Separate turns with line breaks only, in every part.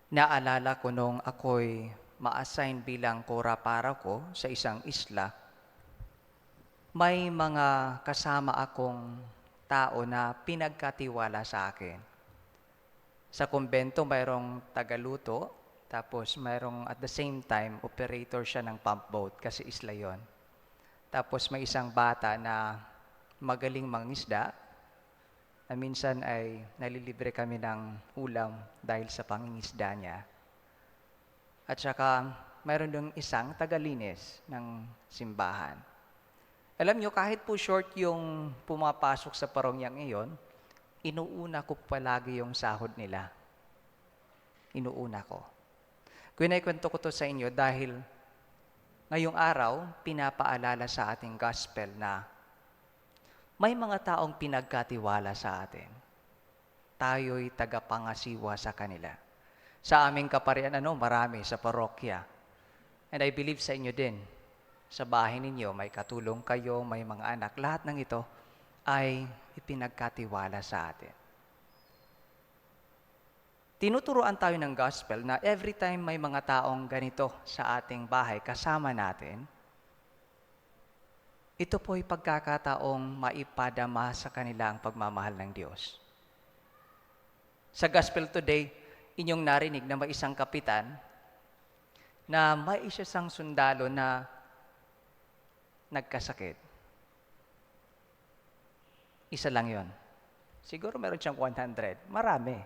Naalala ko nung ako'y ma-assign bilang kora paroko sa isang isla, may mga kasama akong tao na pinagkatiwala sa akin. Sa kumbento mayroong tagaluto, tapos mayroong at the same time operator siya ng pump boat kasi isla yon. Tapos may isang bata na magaling mangisda na minsan ay nalilibre kami ng ulam dahil sa pangingisda niya. At saka mayroon dong isang tagalinis ng simbahan. Alam nyo, kahit po short yung pumapasok sa parongyang iyon, inuuna ko palagi yung sahod nila. Inuuna ko. Kwento ko to sa inyo dahil ngayong araw, pinapaalala sa ating gospel na may mga taong pinagkatiwala sa atin. Tayo'y tagapangasiwa sa kanila. Sa aming kaparian, marami sa parokya. And I believe sa inyo din. Sa bahay ninyo, may katulong kayo, may mga anak. Lahat ng ito ay ipinagkatiwala sa atin. Tinuturuan tayo ng gospel na every time may mga taong ganito sa ating bahay, kasama natin, ito po'y pagkakataong maipadama sa kanila ang pagmamahal ng Diyos. Sa gospel today, inyong narinig na may isang kapitan na may isang sundalo na nagkasakit. Isa lang yon. Siguro meron siyang 100. Marami.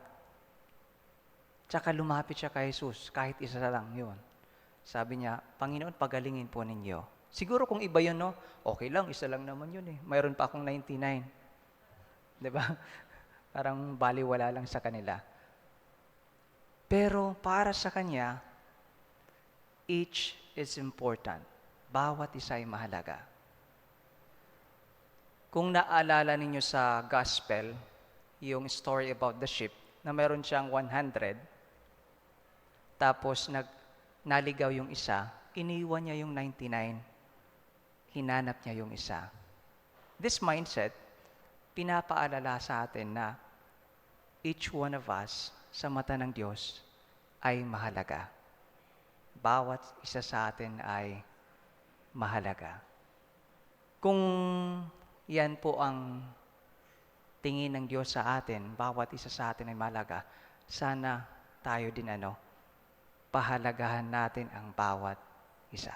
Tsaka lumapit siya kay Jesus, kahit isa lang yon. Sabi niya, Panginoon, pagalingin po ninyo. Siguro kung iba yun, no? Okay lang, isa lang naman yun eh. Mayroon pa akong 99. Diba? Parang baliwala lang sa kanila. Pero para sa kanya, each is important. Bawat isa ay mahalaga. Kung naalala ninyo sa gospel, yung story about the sheep, na meron siyang 100, tapos naligaw yung isa, iniwan niya yung 99, hinanap niya yung isa. This mindset, pinapaalala sa atin na each one of us sa mata ng Diyos ay mahalaga. Bawat isa sa atin ay mahalaga. Kung yan po ang tingin ng Diyos sa atin, bawat isa sa atin ay mahalaga, sana tayo din pahalagahan natin ang bawat isa.